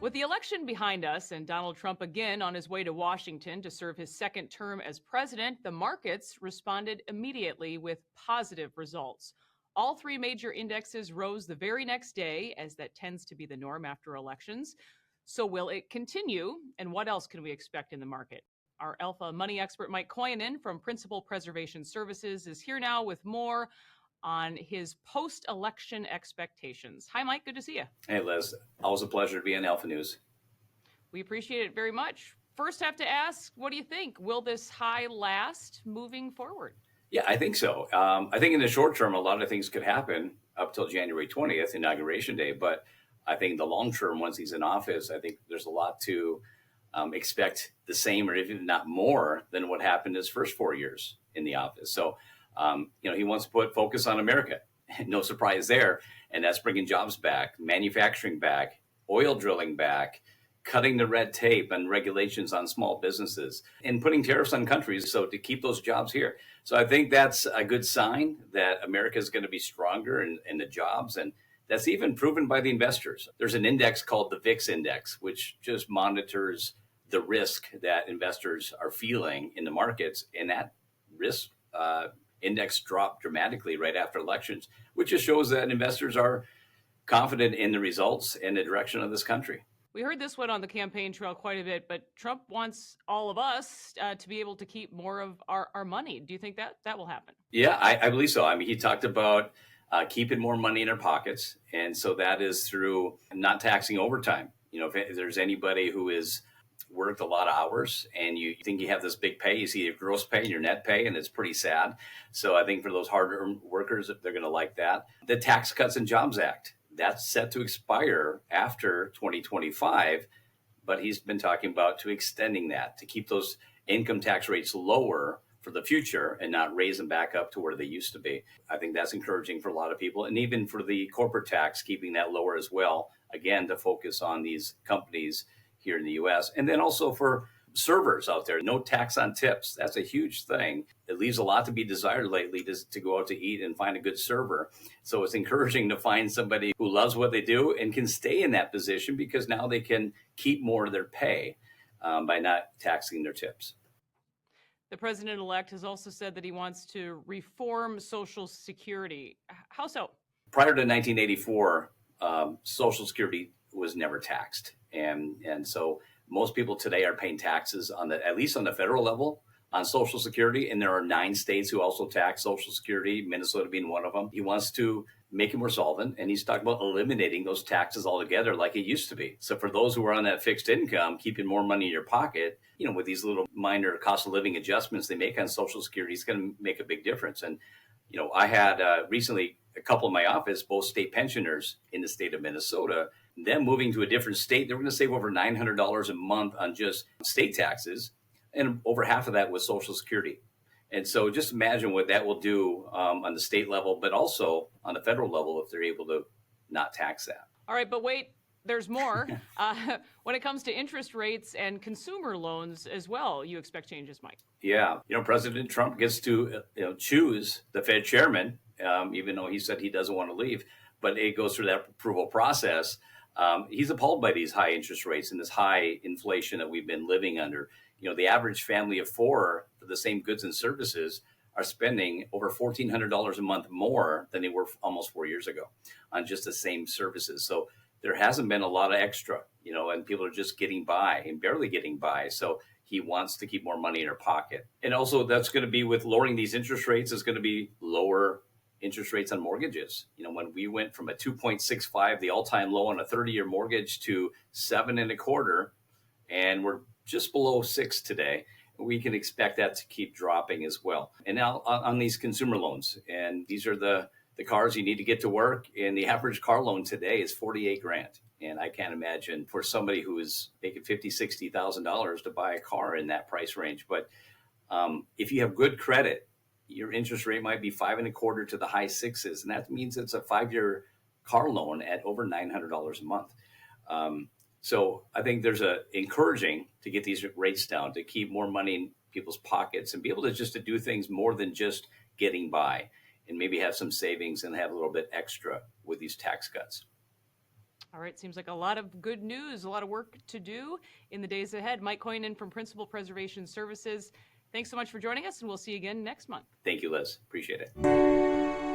With the election behind us and Donald Trump again on his way to Washington to serve his second term as president, the markets responded immediately with positive results. All three major indexes rose the very next day, as that tends to be the norm after elections. So, will it continue? And what else can we expect in the market? Our Alpha Money expert, Mike Koyanen from Principal Preservation Services, is here now with more on his post election expectations. Hi, Mike. Good to see you. Hey, Liz. Always a pleasure to be in Alpha News. We appreciate it very much. First, have to ask, what do you think? Will this high last moving forward? Yeah, I think so. I think in the short term, a lot of things could happen up till January 20th, Inauguration Day. But I think the long term, once he's in office, I think there's a lot to expect the same or even not more than what happened his first 4 years in the office. So, he wants to put focus on America. No surprise there. And that's bringing jobs back, manufacturing back, oil drilling back, cutting the red tape and regulations on small businesses, and putting tariffs on countries so to keep those jobs here. So I think that's a good sign that America is going to be stronger in the jobs. And that's even proven by the investors. There's an index called the VIX index, which just monitors the risk that investors are feeling in the markets. And that risk index dropped dramatically right after elections, which just shows that investors are confident in the results and the direction of this country. We heard this one on the campaign trail quite a bit, but Trump wants all of us to be able to keep more of our money. Do you think that will happen? Yeah, I believe so. I mean, he talked about keeping more money in our pockets. And so that is through not taxing overtime. If there's anybody who is worked a lot of hours and you think you have this big pay, you see your gross pay and your net pay, and it's pretty sad. So I think for those hard-earned workers, they're going to like that. The Tax Cuts and Jobs Act, that's set to expire after 2025, but he's been talking about to extending that to keep those income tax rates lower for the future and not raise them back up to where they used to be. I think that's encouraging for a lot of people, and even for the corporate tax, keeping that lower as well, again, to focus on these companies here in the U.S. And then also for servers out there, no tax on tips. That's a huge thing. It leaves a lot to be desired lately to go out to eat and find a good server. So it's encouraging to find somebody who loves what they do and can stay in that position, because now they can keep more of their pay by not taxing their tips. The president-elect has also said that he wants to reform Social Security. How so? Prior to 1984, Social Security was never taxed. And so most people today are paying taxes at least on the federal level on Social Security. And there are 9 states who also tax Social Security, Minnesota being one of them. He wants to make it more solvent, and he's talking about eliminating those taxes altogether like it used to be. So for those who are on that fixed income, keeping more money in your pocket, with these little minor cost of living adjustments they make on Social Security, it's going to make a big difference. And, I had recently a couple in my office, both state pensioners in the state of Minnesota. Them moving to a different state, they're going to save over $900 a month on just state taxes, and over half of that was Social Security. And so just imagine what that will do on the state level, but also on the federal level if they're able to not tax that. All right, but wait, there's more. When it comes to interest rates and consumer loans as well, you expect changes, Mike? Yeah. President Trump gets to choose the Fed chairman, even though he said he doesn't want to leave, but it goes through that approval process. He's appalled by these high interest rates and this high inflation that we've been living under. The average family of 4 for the same goods and services are spending over $1,400 a month more than they were almost 4 years ago on just the same services. So there hasn't been a lot of extra, and people are just getting by and barely getting by. So he wants to keep more money in their pocket. And also that's going to be with lowering these interest rates, is going to be lower interest rates on mortgages. When we went from a 2.65, the all-time low on a 30-year mortgage, to 7.25, and we're just below 6 today, we can expect that to keep dropping as well. And now on these consumer loans, and these are the cars you need to get to work, and the average car loan today is $48,000. And I can't imagine for somebody who is making $50,000, $60,000 to buy a car in that price range. But if you have good credit, your interest rate might be 5.25 to the high 6s. And that means it's a 5-year car loan at over $900 a month. So I think there's encouraging to get these rates down, to keep more money in people's pockets and be able to do things more than just getting by, and maybe have some savings and have a little bit extra with these tax cuts. All right, seems like a lot of good news, a lot of work to do in the days ahead. Mike Koinen from Principal Preservation Services, thanks so much for joining us, and we'll see you again next month. Thank you, Liz. Appreciate it.